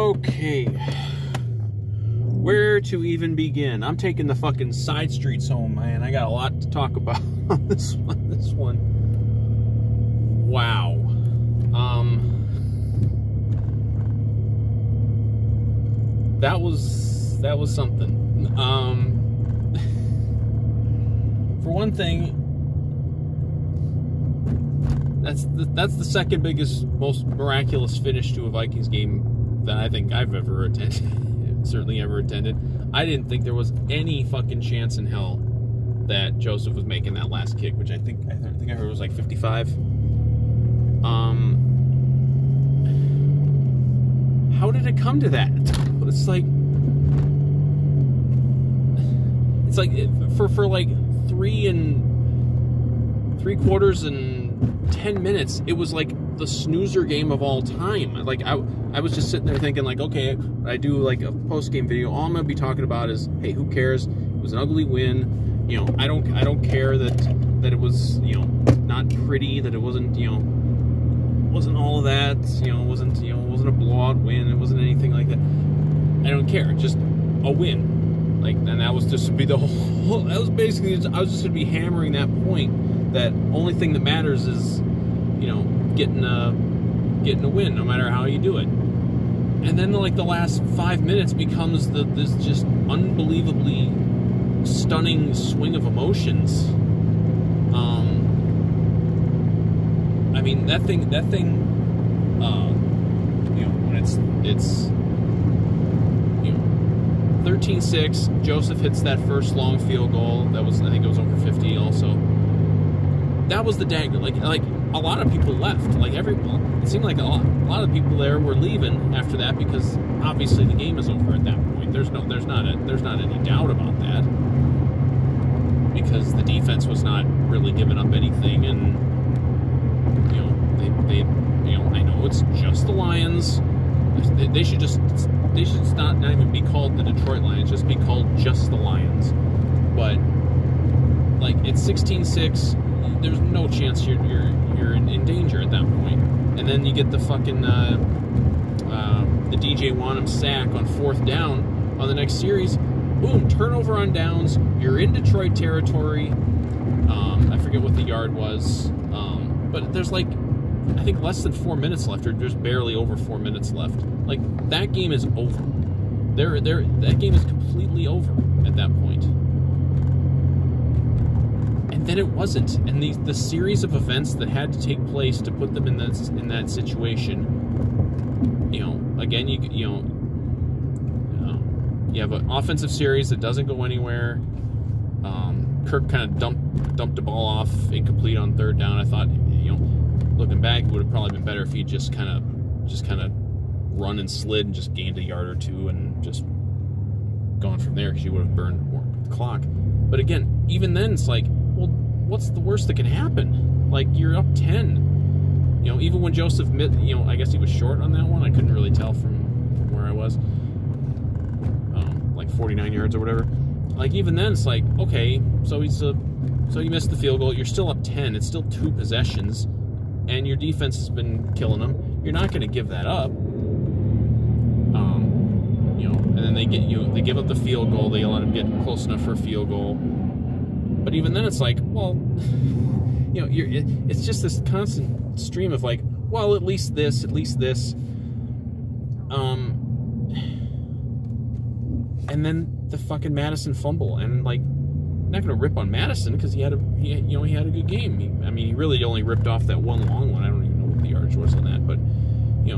Okay. Where to even begin? I'm taking the fucking side streets home, man. I got a lot to talk about on this one. Wow. That was something. For one thing, that's the second biggest, most miraculous finish to a Vikings game that I think I've ever attended. Certainly ever attended. I didn't think there was any fucking chance in hell that Joseph was making that last kick, which I think I heard was like 55. How did it come to that? It's like for like 3 3/4 and 10 minutes, it was like the snoozer game of all time. Like I was just sitting there thinking, like, okay, I do like a post-game video, all I'm gonna be talking about is, hey, who cares? It was an ugly win. You know, I don't care that it was, you know, not pretty, that it wasn't, you know, wasn't all of that, you know, it wasn't a blowout win, it wasn't anything like that. I don't care, just a win. Like, and that was just to be the whole, that was basically, I was just gonna be hammering that point, that only thing that matters is, you know, getting a win, no matter how you do it. And then like the last 5 minutes becomes this just unbelievably stunning swing of emotions. I mean, that thing, you know, when it's you know, 13-6, Joseph hits that first long field goal. That was, I think it was over 50 also. That was the dagger. Like a lot of people left. Like it seemed like a lot of people there were leaving after that, because obviously the game is over at that point. There's not any doubt about that, because the defense was not really giving up anything, and you know they you know, I know it's just the Lions. They should not even be called the Detroit Lions, just be called just the Lions. But like, it's 16-6. There's no chance you're in danger at that point. And then you get the fucking the DJ Wanham sack on 4th down on the next series. Boom, turnover on downs. You're in Detroit territory. I forget what the yard was, but there's like, I think less than 4 minutes left, or just barely over 4 minutes left. Like, that game is over. That game is completely over at that point. And then it wasn't. And the series of events that had to take place to put them in that situation, you know, again, you have an offensive series that doesn't go anywhere. Kirk kind of dumped the ball off incomplete on 3rd down. I thought, you know, looking back, it would have probably been better if he just kind of run and slid and just gained a yard or two and just gone from there, because you would have burned more clock. But again, even then, it's like, well, what's the worst that can happen? Like, you're up 10. You know, even when Joseph, you know, I guess he was short on that one. I couldn't really tell from where I was. Like 49 yards or whatever. Like, even then, it's like, okay, so you missed the field goal. You're still up 10. It's still 2 possessions, and your defense has been killing them. You're not going to give that up. You know, and then they give up the field goal. They let them get close enough for a field goal. But even then, it's like, well, you know, it's just this constant stream of like, well, at least this. And then the fucking Madison fumble, and like, I'm not gonna rip on Madison, because he had a good game. He really only ripped off that one long one. I don't even know what the yardage was on that, but you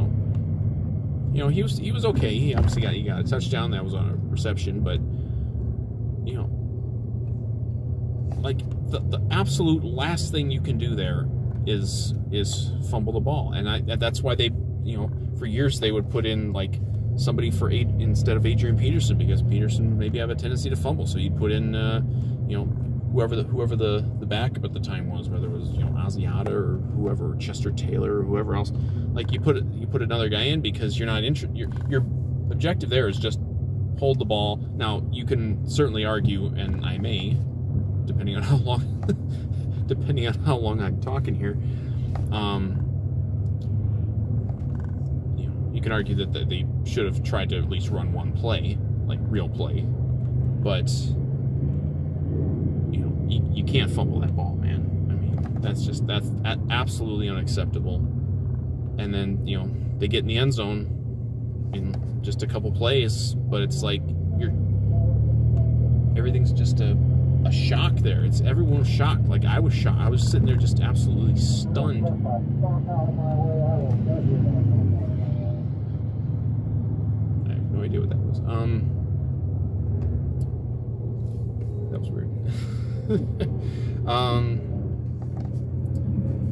know, he was okay. He obviously got a touchdown. That was on a reception, but you know, like, the absolute last thing you can do there is fumble the ball, and that's why they, you know, for years they would put in like somebody instead of Adrian Peterson, because Peterson maybe have a tendency to fumble, so you'd put in you know, whoever the backup at the time was, whether it was, you know, Asiata or whoever, Chester Taylor or whoever else. Like, you put another guy in, because you're not your objective there is just hold the ball. Now, you can certainly argue, and I may, depending on how long I'm talking here, you can argue that they should have tried to at least run one play, like real play. But, you know, you can't fumble that ball, man. I mean, that's absolutely unacceptable. And then, you know, they get in the end zone in just a couple plays, but it's like everything's just a shock there. Everyone was shocked. Like, I was shocked. I was sitting there just absolutely stunned. I have no idea what that was. That was weird.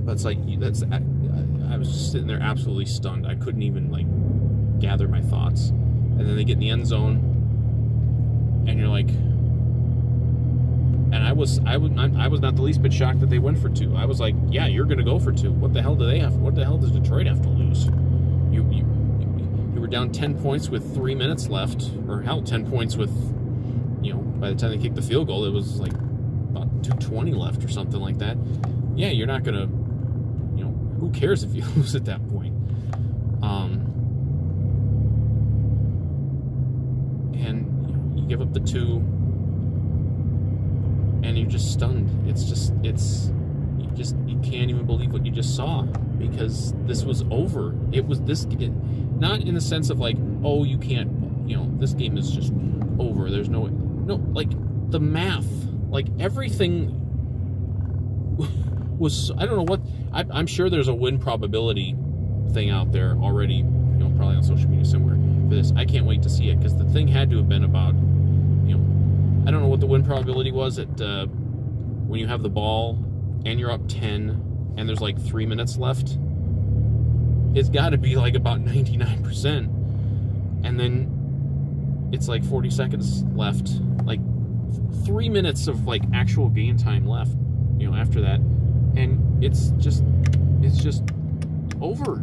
But it's like, I was just sitting there absolutely stunned. I couldn't even, like, gather my thoughts. And then they get in the end zone, and you're like, and I was not the least bit shocked that they went for 2. I was like, yeah, you're going to go for 2. What the hell do they have? What the hell does Detroit have to lose? You were down 10 points with 3 minutes left, or hell, 10 points with, you know, by the time they kicked the field goal, it was like about 2:20 left or something like that. Yeah, you're not going to, you know, who cares if you lose at that point? And you give up the 2. And you're just stunned. You can't even believe what you just saw, because this was over. Not in the sense of like, oh, you can't, you know, this game is just over. There's no, like the math, like everything was, I don't know what, I'm sure there's a win probability thing out there already, you know, probably on social media somewhere for this. I can't wait to see it, because the thing had to have been about, you know, I don't know what the win probability was at when you have the ball and you're up 10 and there's like 3 minutes left. It's got to be like about 99%. And then it's like 40 seconds left. Like 3 minutes of like actual game time left, you know, after that. And it's just over.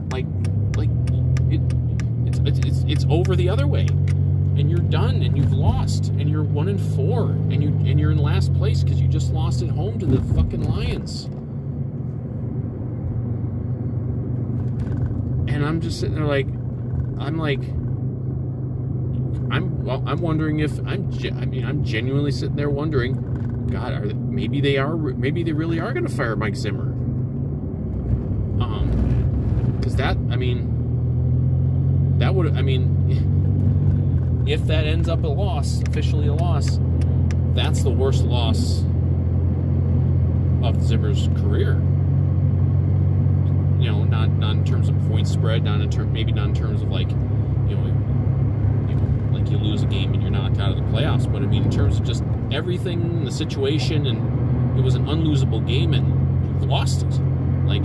It's over the other way. And you're done, and you've lost, and you're 1-4, and you're in last place because you just lost at home to the fucking Lions. And I'm just sitting there like, I'm wondering if I'm genuinely sitting there wondering, God, maybe they really are going to fire Mike Zimmer. Because if that ends up officially a loss, that's the worst loss of Zimmer's career. You know, not in terms of point spread, maybe not in terms of like, you know, like you lose a game and you're knocked out of the playoffs, but I mean in terms of just everything, the situation, and it was an unlosable game and you've lost it. Like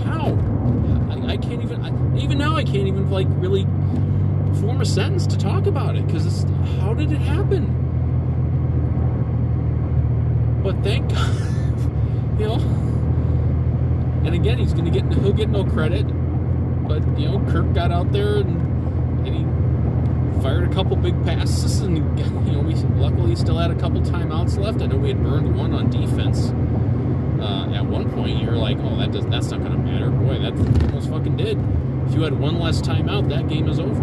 how? I can't even now I can't even like really form a sentence to talk about it, because how did it happen? But thank God, you know. And again, he'll get no credit. But you know, Kirk got out there and he fired a couple big passes, and you know, we luckily still had a couple timeouts left. I know we had burned one on defense. At one point, you're like, oh, that's not going to matter. Boy, that almost fucking did. If you had one less timeout, that game is over.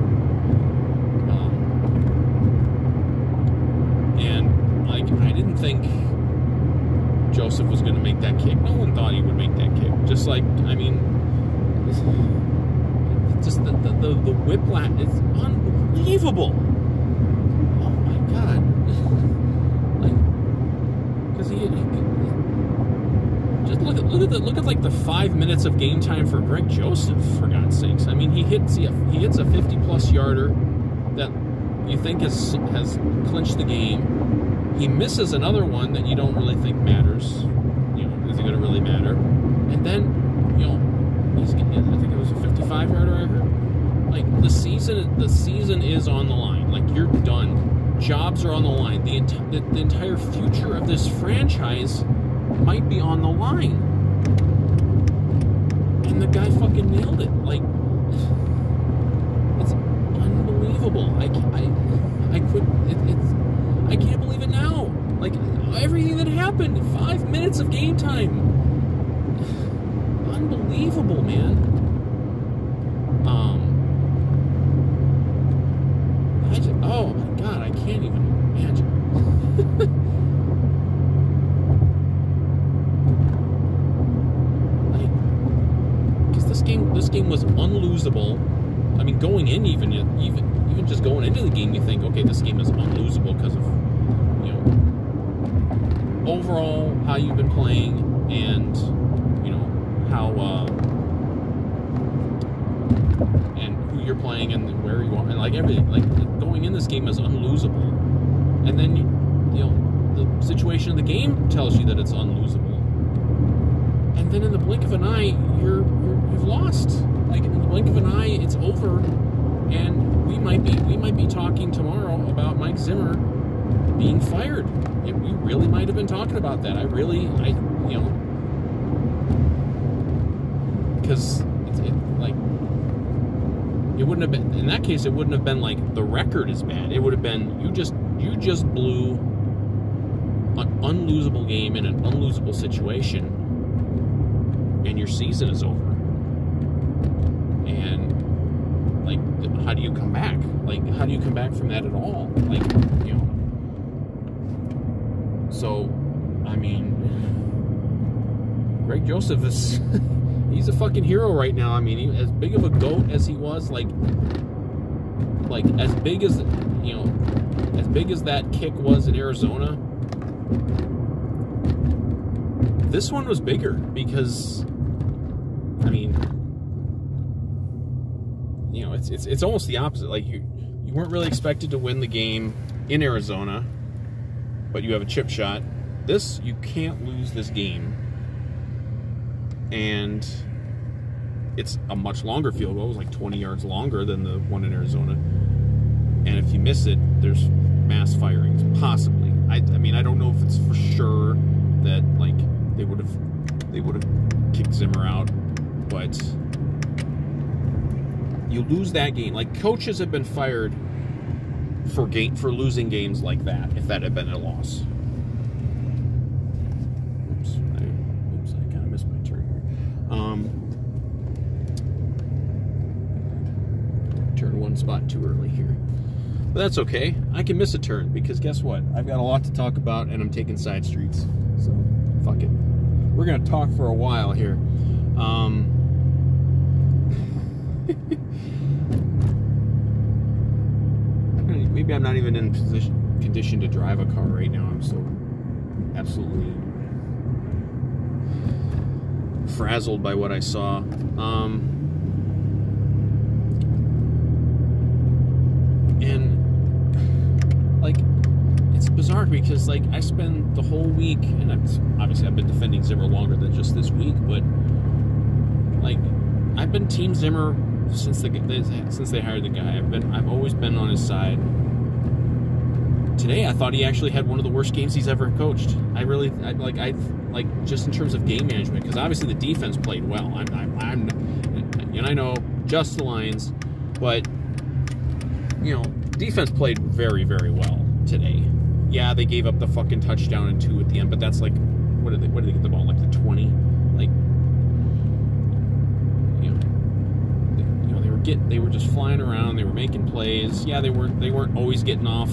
And like, I didn't think Joseph was going to make that kick. No one thought he would make that kick. Just like, I mean, just the whiplash, it's unbelievable. Oh my God. Like, because he just look at like the 5 minutes of game time for Greg Joseph, for God's sakes. I mean, he hits a 50-plus yarder that you think has clinched the game. He misses another one that you don't really think matters. You know, is it going to really matter? And then, you know, I think it was a 55-yarder I heard. Like, the season is on the line. Like, you're done. Jobs are on the line. The entire future of this franchise might be on the line. And the guy fucking nailed it. Like, it's unbelievable. I can't believe it now. Like, everything that happened, 5 minutes of game time. Unbelievable, man. this game was unlosable. I mean, going in, even just going into the game, you think, okay, this game is unlosable because of, you know, overall how you've been playing and, you know, how and who you're playing and where you are, and like everything. Like, going in this game is unlosable, and then you know, the situation of the game tells you that it's unlosable, and then in the blink of an eye, you've lost. Like, in the blink of an eye, it's over, and we might be talking tomorrow about Mike Zimmer being fired. We really might have been talking about that. You know, because like, it wouldn't have been, in that case, it wouldn't have been like the record is bad. It would have been you just blew an unlosable game in an unlosable situation, and your season is over. And like, how do you come back? Like, how do you come back from that at all? Like, you know. So, I mean, Greg Joseph is he's a fucking hero right now. I mean, as big of a goat as he was, like as big as, you know, as big as that kick was in Arizona, this one was bigger because, I mean, you know, it's almost the opposite. Like, you weren't really expected to win the game in Arizona, but you have a chip shot. This, you can't lose this game. And it's a much longer field goal. It was like 20 yards longer than the one in Arizona. And if you miss it, there's mass firings, possibly. I mean, I don't know if it's for sure that, like, they would have kicked Zimmer out, but you lose that game. Like, coaches have been fired for losing games like that, if that had been a loss. Oops, I kind of missed my turn here. Turn one spot too early here. But that's okay. I can miss a turn, because guess what? I've got a lot to talk about, and I'm taking side streets. So, fuck it. We're going to talk for a while here. Maybe I'm not even in condition to drive a car right now. I'm so absolutely frazzled by what I saw. And like, it's bizarre because, like, I spend the whole week, and obviously I've been defending Zimmer longer than just this week, but like, I've been Team Zimmer since they hired the guy. I've always been on his side. Today, I thought he actually had one of the worst games he's ever coached. I just in terms of game management, because obviously the defense played well. And I know just the Lions, but you know, defense played very, very well today. Yeah, they gave up the fucking touchdown and 2 at the end, but that's like, what did they get the ball, like the 20? Like, they were just flying around. They were making plays. Yeah, they weren't always getting off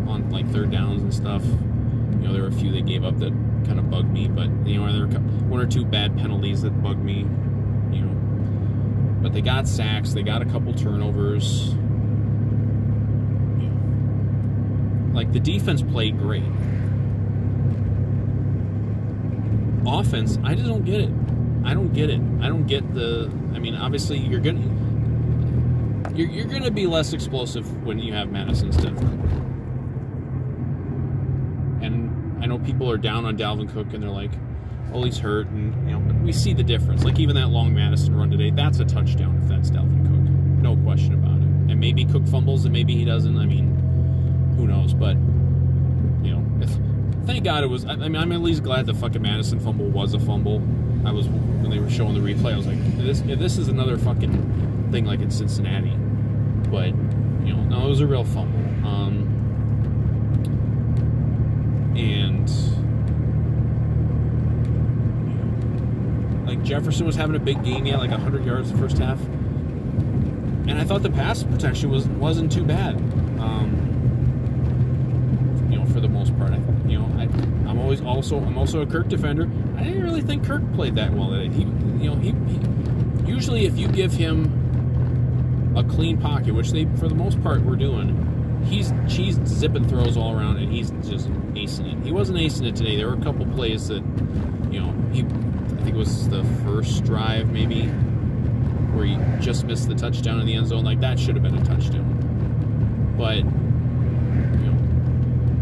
on like third downs and stuff. You know, there were a few they gave up that kind of bugged me, but you know, there were one or two bad penalties that bugged me. You know, but they got sacks. They got a couple turnovers. You know, like, the defense played great. Offense, I just don't get it. I don't get it. I don't get the. I mean, obviously you're gonna be less explosive when you have Madison instead of Cook. And I know people are down on Dalvin Cook, and they're like, "Oh, he's hurt," and you know, but we see the difference. Like, even that long Madison run today, that's a touchdown if that's Dalvin Cook, no question about it. And maybe Cook fumbles, and maybe he doesn't. I mean, who knows? But you know, thank God it was. I mean, I'm at least glad the fucking Madison fumble was a fumble. I was, when they were showing the replay, I was like, if this is another fucking thing like in Cincinnati. But, you know, no, it was a real fumble. And, you know, like, Jefferson was having a big game. He had like 100 yards the first half. And I thought the pass protection wasn't too bad. You know, for the most part. I'm also a Kirk defender. I didn't really think Kirk played that well today. He usually if you give him a clean pocket, which they, for the most part, were doing, he's zipping throws all around, and he's just acing it. He wasn't acing it today. There were a couple plays that, you know, I think it was the first drive, maybe, where he just missed the touchdown in the end zone. Like, that should have been a touchdown. But, you know,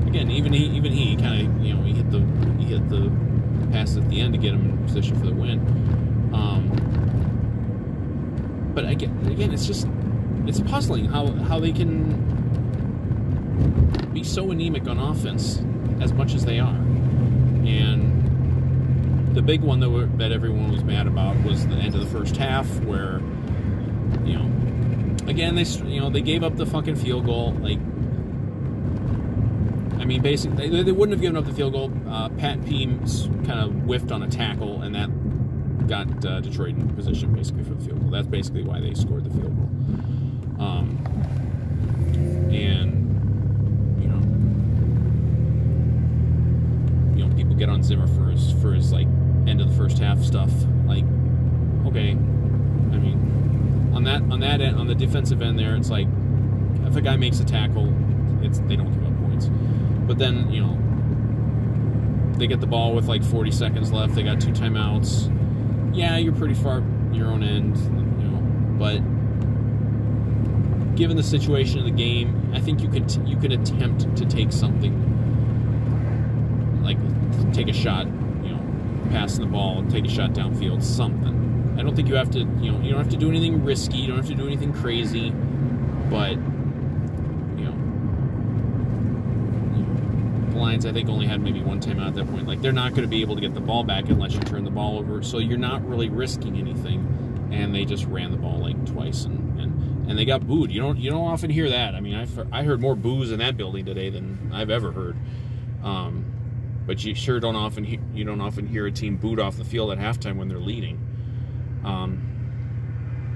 again, even he kind of, you know, he hit the pass at the end to get him in position for the win. But again, it's puzzling how they can be so anemic on offense as much as they are. And the big one that everyone was mad about was the end of the first half, where, you know, again, they gave up the fucking field goal. Like, I mean, basically, they wouldn't have given up the field goal. Pat Peems kind of whiffed on a tackle, and that got Detroit in position basically for the field goal. That's basically why they scored the field goal. And people get on Zimmer for his like end of the first half stuff. Like, okay, I mean, on that end, on the defensive end there, it's like, if a guy makes a tackle, they don't give up points. But then, you know, they get the ball with like 40 seconds left. They got 2 timeouts. Yeah, you're pretty far your own end, you know. But given the situation of the game, I think you could attempt to take something, like take a shot, you know, passing the ball, take a shot downfield, something. I don't think you have to, you know, you don't have to do anything risky, you don't have to do anything crazy, but, you know, the Lions, I think, only had maybe 1 timeout at that point. Like, they're not going to be able to get the ball back unless you turn the ball over, so you're not really risking anything, and they just ran the ball like twice, and they got booed. You don't often hear that. I mean, I heard more boos in that building today than I've ever heard. But you sure don't often hear a team booed off the field at halftime when they're leading. And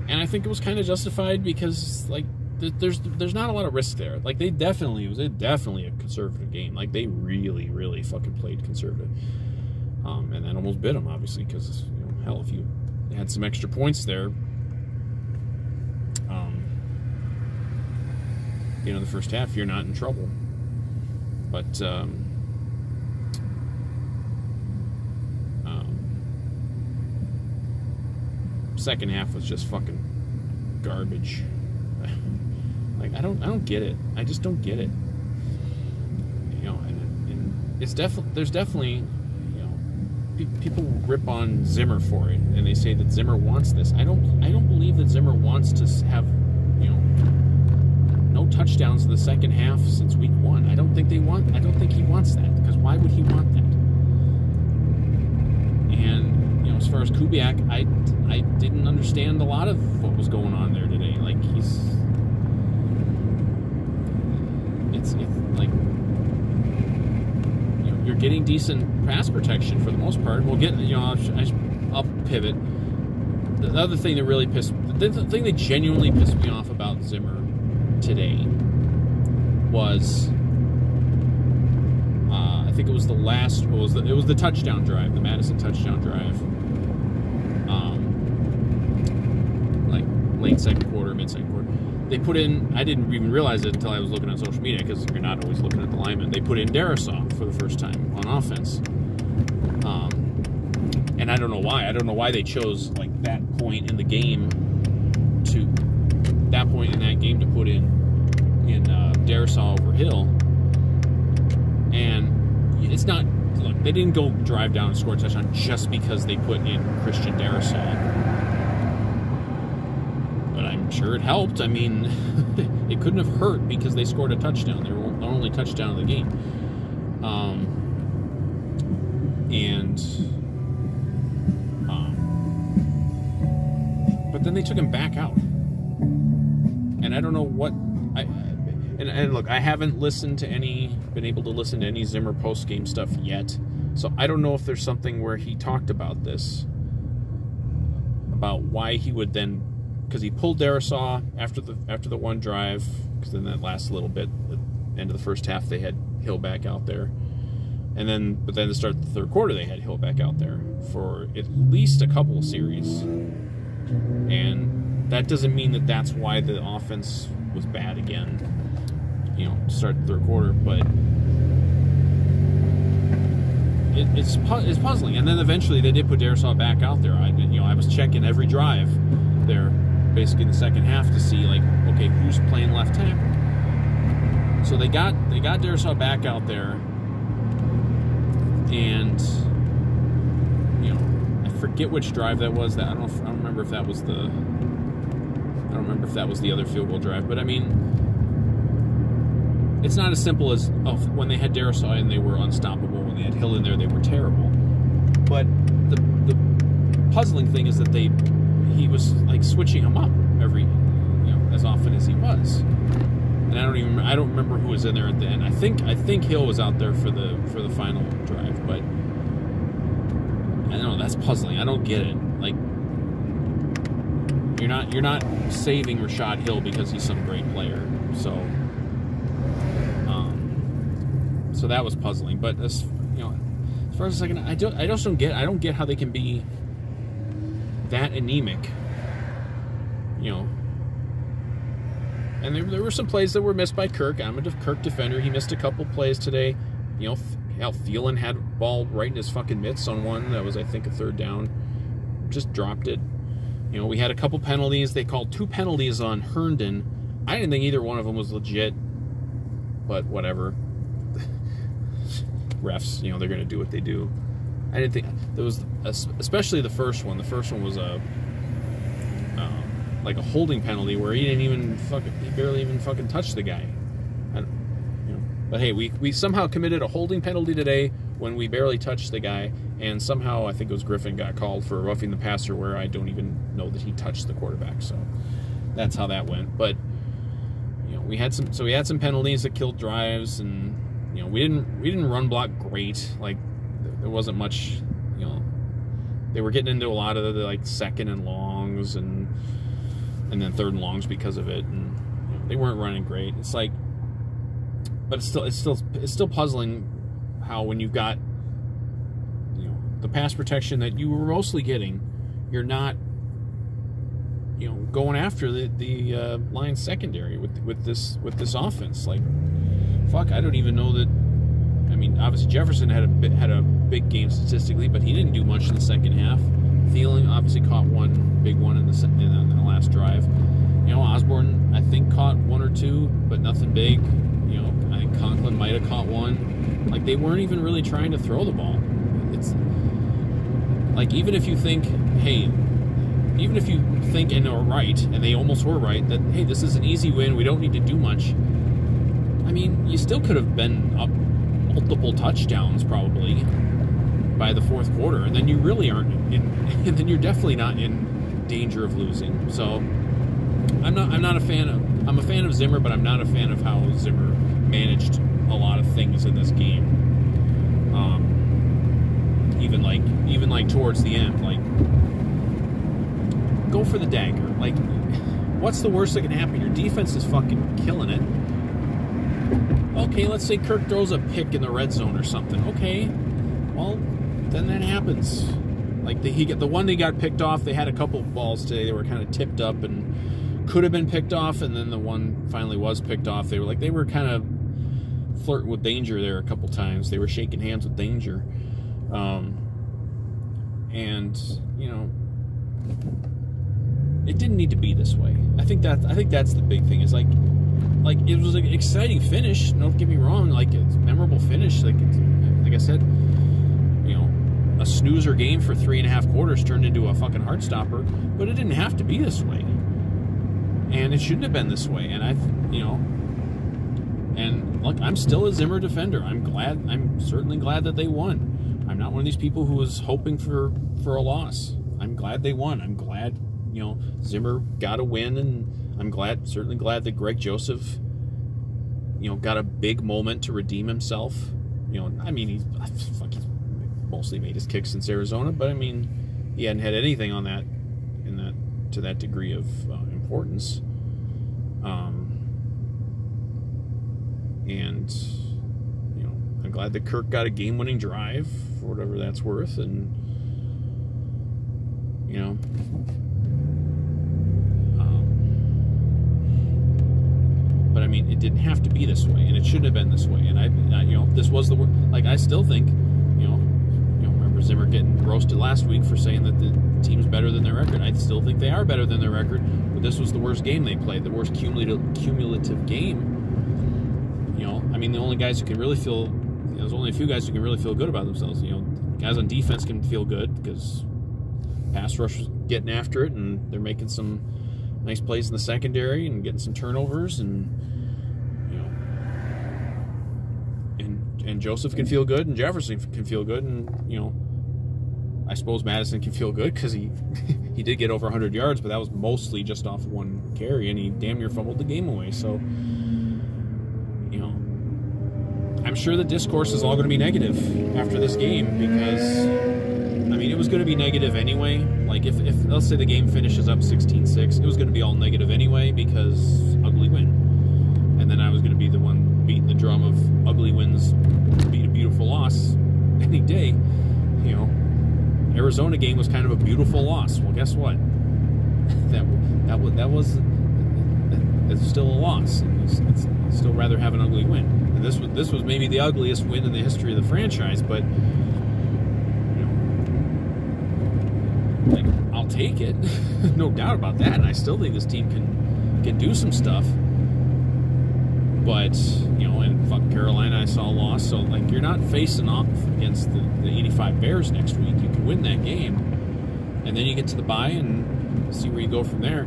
I think it was kind of justified because, like, there's not a lot of risk there. Like, it was definitely a conservative game. Like, they really fucking played conservative. And that almost bit them, obviously, because, you know, hell, if you had some extra points there, you know, the first half, you're not in trouble. But second half was just fucking garbage. Like, I don't get it. I just don't get it. You know, and it's there's definitely, you know, people rip on Zimmer for it, and they say that Zimmer wants this. I don't believe that Zimmer wants to have, you know, no touchdowns in the second half since week 1. I don't think he wants that, because why would he want that? And, you know, as far as Kubiak, I didn't understand a lot of what was going on there today. Like, it's like, you know, you're getting decent pass protection for the most part. We'll get, you know, I'll pivot. The other thing that really the thing that genuinely pissed me off about Zimmer today was, I think it was it was the touchdown drive, the Madison touchdown drive, like late second quarter, mid second quarter. They put in, I didn't even realize it until I was looking on social media, because you're not always looking at the linemen. They put in Darisaw for the first time on offense, and I don't know why. I don't know why they chose, like, that point in the game to put in Darisaw over Hill. And it's not, look, they didn't go drive down and score a touchdown just because they put in Christian Darisaw. But I'm sure it helped. I mean, it couldn't have hurt because they scored a touchdown. They were the only touchdown of the game. But then they took him back out. And I don't know what... And look, I haven't been able to listen to any Zimmer post-game stuff yet. So I don't know if there's something where he talked about this, about why he would then, because he pulled Darisaw after the one drive, because then that last little bit, the end of the first half, they had Hill back out there, but then to start the third quarter, they had Hill back out there for at least a couple of series. And that doesn't mean that that's why the offense was bad again, you know, to start the third quarter, but it's puzzling. And then eventually they did put Darrisaw back out there. I was checking every drive there, basically in the second half, to see, like, okay, who's playing left tackle. So they got Darrisaw back out there, and you know, I forget which drive that was. I don't remember if that was the other field goal drive. But I mean, it's not as simple as, oh, when they had Darrisaw in, they were unstoppable. When they had Hill in there, they were terrible. But the puzzling thing is that he was like switching them up as often as he was. And I don't remember who was in there at the end. I think Hill was out there for the final drive, but I don't know, that's puzzling. I don't get it. Like, you're not saving Rashad Hill because he's some great player. So so that was puzzling. But as far as the second, I just don't get how they can be that anemic. You know. And there were some plays that were missed by Kirk. I'm a Kirk defender. He missed a couple plays today. You know, Thielen had a ball right in his fucking mitts on one that was, I think, a third down. Just dropped it. You know, we had a couple penalties. They called 2 penalties on Herndon. I didn't think either one of them was legit, but whatever. Refs, they're going to do what they do. I didn't think there was, especially the first one. The first one was like a holding penalty where he barely even fucking touched the guy. But hey, we somehow committed a holding penalty today when we barely touched the guy, and somehow I think it was Griffin got called for roughing the passer where I don't even know that he touched the quarterback. So that's how that went. But we had some penalties that killed drives, and we didn't run block great. Like, there wasn't much. They were getting into a lot of the like second and longs and then third and longs because of it, and they weren't running great. It's like, but it's still puzzling how, when you've got the pass protection that you were mostly getting, you're not going after the line secondary with this offense. Like, fuck, I don't even know that. I mean, obviously Jefferson had a big game statistically, but he didn't do much in the second half. Thielen obviously caught one big one in the last drive. Osborne, I think, caught 1 or 2, but nothing big. I think Conklin might have caught 1. Like, they weren't even really trying to throw the ball. It's like, even if you think and are right, and they almost were right, that, hey, this is an easy win, we don't need to do much. I mean, you still could have been up multiple touchdowns probably by the fourth quarter, and then you really aren't and then you're definitely not in danger of losing. So I'm a fan of Zimmer, but I'm not a fan of how Zimmer managed a lot of things in this game. Even like towards the end, like, go for the dagger. Like, what's the worst that can happen? Your defense is fucking killing it. Okay, let's say Kirk throws a pick in the red zone or something. Okay, well, then that happens. Like, the one they got picked off, they had a couple balls today that were kind of tipped up and could have been picked off, and then the one finally was picked off. They were kind of flirting with danger there a couple times. They were shaking hands with danger. And it didn't need to be this way. I think that's the big thing. Is like it was an exciting finish. Don't get me wrong. Like, it's a memorable finish. Like I said, a snoozer game for 3.5 quarters turned into a fucking heart stopper. But it didn't have to be this way, and it shouldn't have been this way. And and look, I'm still a Zimmer defender. I'm certainly glad that they won. I'm not one of these people who was hoping for a loss. I'm glad they won. I'm glad, Zimmer got a win, and I'm certainly glad that Greg Joseph, got a big moment to redeem himself. I mean, he's mostly made his kicks since Arizona, but I mean, he hadn't had anything on that, to that degree of importance. And I'm glad that Kirk got a game-winning drive, for whatever that's worth, and didn't have to be this way, and it shouldn't have been this way. And this was the like. I still think, remember Zimmer getting roasted last week for saying that the team's better than their record. I still think they are better than their record, but this was the worst game they played, the worst cumulative game. The only guys who can really feel, there's only a few guys who can really feel good about themselves. Guys on defense can feel good because pass rush was getting after it, and they're making some nice plays in the secondary and getting some turnovers, and and Joseph can feel good, and Jefferson can feel good, and I suppose Madison can feel good because he he did get over 100 yards, but that was mostly just off one carry, and he damn near fumbled the game away. So I'm sure the discourse is all going to be negative after this game, because it was going to be negative anyway. Like if let's say the game finishes up 16-6, it was going to be all negative anyway because ugly win. And then I was going to be the one beating the drum of ugly wins beat a beautiful loss any day. Arizona game was kind of a beautiful loss. Well, guess what? It's still a loss. It's still rather have an ugly win. And this was maybe the ugliest win in the history of the franchise, but I'll take it. No doubt about that. And I still think this team can do some stuff. But, and fuck Carolina, I saw a loss. So, you're not facing off against the 85 Bears next week. You can win that game. And then you get to the bye and see where you go from there.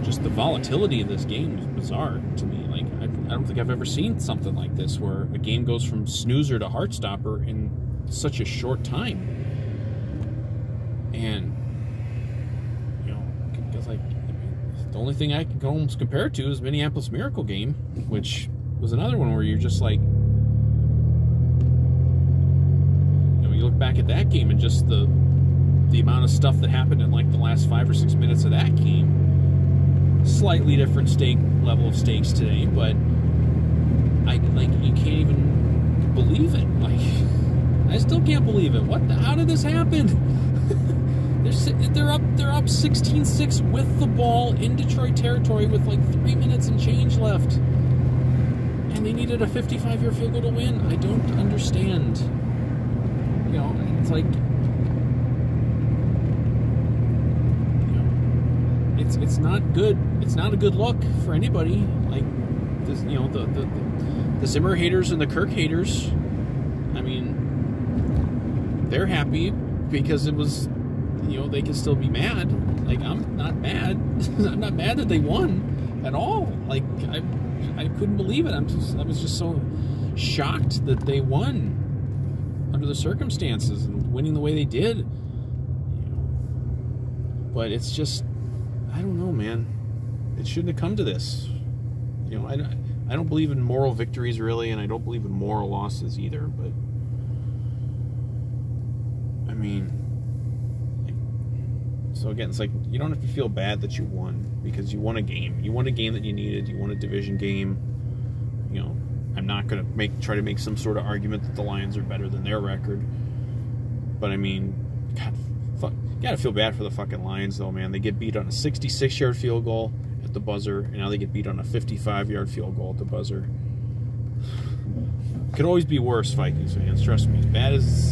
Just the volatility of this game is bizarre to me. I don't think I've ever seen something like this, where a game goes from snoozer to heartstopper in such a short time. And, because the only thing I can almost compare it to is Minneapolis Miracle game, which was another one where you're just like, you look back at that game and just the amount of stuff that happened in the last 5 or 6 minutes of that game. Slightly different level of stakes today, but you can't even believe it. I still can't believe it. How did this happen? They're up 16-6 with the ball in Detroit territory with 3 minutes and change left, and they needed a 55-yard field goal to win. I don't understand. It's it's not good. It's not a good look for anybody. This, the Zimmer haters and the Kirk haters. They're happy because it was. They can still be mad. I'm not mad. I'm not mad that they won at all. I couldn't believe it. I was just so shocked that they won under the circumstances and winning the way they did. But it's just, I don't know, man. It shouldn't have come to this. I don't believe in moral victories really, and I don't believe in moral losses either. But so again, it's you don't have to feel bad that you won, because you won a game. You won a game that you needed. You won a division game. I'm not going to try to make some sort of argument that the Lions are better than their record. But God, gotta feel bad for the fucking Lions though, man. They get beat on a 66-yard field goal at the buzzer, and now they get beat on a 55-yard field goal at the buzzer. Could always be worse, Vikings fans. Trust me. As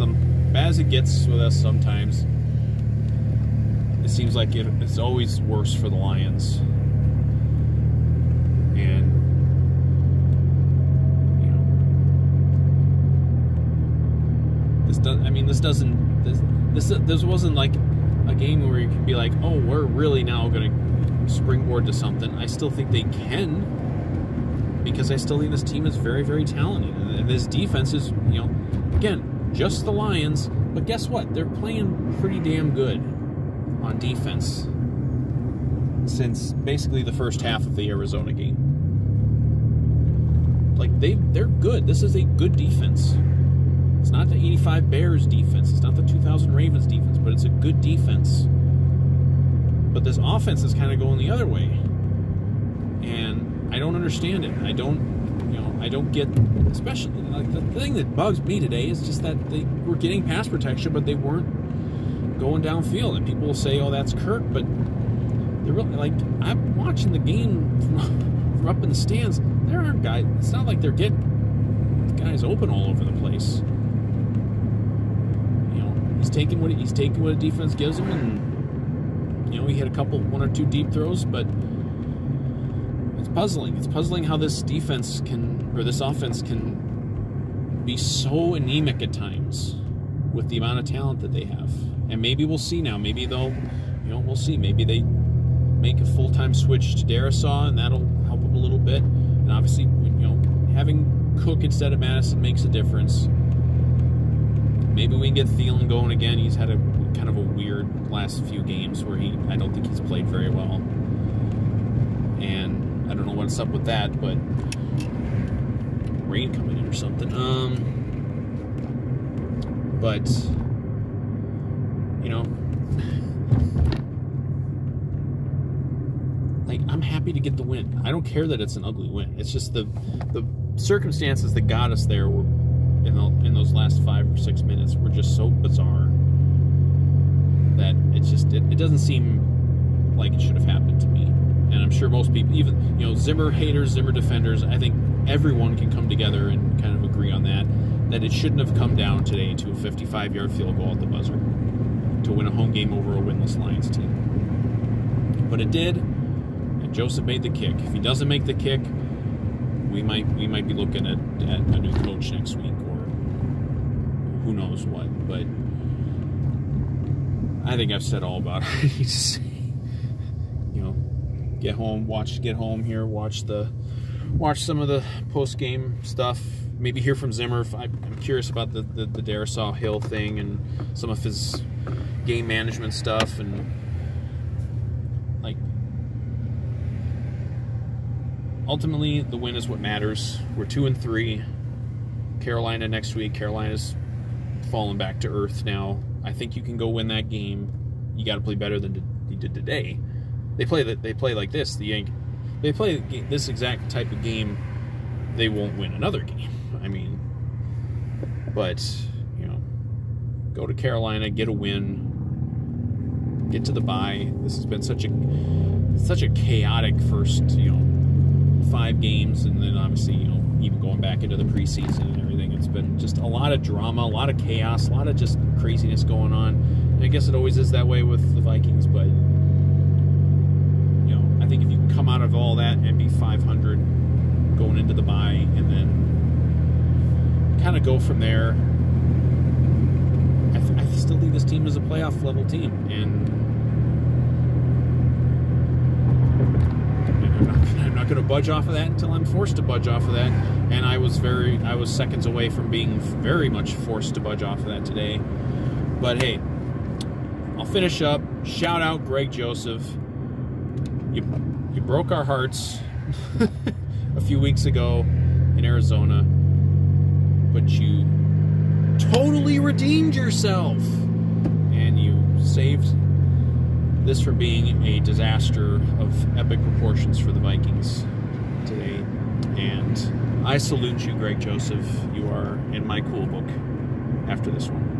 bad as it gets with us sometimes, it seems like it's always worse for the Lions. And this wasn't like a game where you can be like, oh, we're really now going to springboard to something. I still think they can, because I still think this team is very, very talented, and this defense is, again, just the Lions. But guess what? They're playing pretty damn good on defense since basically the first half of the Arizona game. They're good. This is a good defense. It's not the 85 Bears defense. It's not the 2000 Ravens defense, but it's a good defense. But this offense is kind of going the other way, and I don't understand it. I don't get, especially the thing that bugs me today is just that they were getting pass protection, but they weren't going downfield. And people will say, "Oh, that's Kirk," but they're really, like, I'm watching the game from up in the stands. There aren't guys. It's not like they're getting guys open all over the place. You know, he's taking what a defense gives him, and you know, he had one or two deep throws, but it's puzzling. It's puzzling how this offense can be so anemic at times with the amount of talent that they have. And maybe we'll see now. Maybe we'll see. Maybe they make a full-time switch to Darisaw, and that'll help them a little bit. And obviously, you know, having Cook instead of Madison makes a difference. Maybe we can get Thielen going again. He's had a kind of a weird last few games where I don't think he's played very well. And I don't know what's up with that, but rain coming in or something. But you know, like, I'm happy to get the win. I don't care that it's an ugly win. It's just the circumstances that got us there were in those last 5 or 6 minutes were just so bizarre that it doesn't seem like it should have happened to me. And I'm sure most people, even, you know, Zimmer haters, Zimmer defenders, I think everyone can come together and kind of agree on that it shouldn't have come down today to a 55-yard field goal at the buzzer to win a home game over a winless Lions team. But it did, and Joseph made the kick. If he doesn't make the kick, we might be looking at a new coach next week, or who knows what. But I think I've said all about it. I need to say, you know, get home here, watch some of the post-game stuff. Maybe hear from Zimmer. I'm curious about the Darisaw Hill thing and some of his game management stuff, and like, ultimately the win is what matters. We're 2-3. Carolina next week. Carolina's fallen back to earth now. I think you can go win that game. You got to play better than you did today. They play like this. They play this exact type of game, they won't win another game. I mean, but, you know, go to Carolina, get a win, get to the bye. This has been such a chaotic first, you know, 5 games, and then obviously, you know, even going back into the preseason and everything. It's been just a lot of drama, a lot of chaos, a lot of just craziness going on. And I guess it always is that way with the Vikings, but, you know, I think if you come out of all that and be 500 going into the bye, and then kind of go from there, I still think this team is a playoff level team, and I'm not going to budge off of that until I'm forced to budge off of that. And I was seconds away from being very much forced to budge off of that today. But hey, I'll finish up. Shout out Greg Joseph. You broke our hearts a few weeks ago in Arizona, but you totally redeemed yourself, and you saved this from being a disaster of epic proportions for the Vikings today. And I salute you, Greg Joseph. You are in my cool book after this one.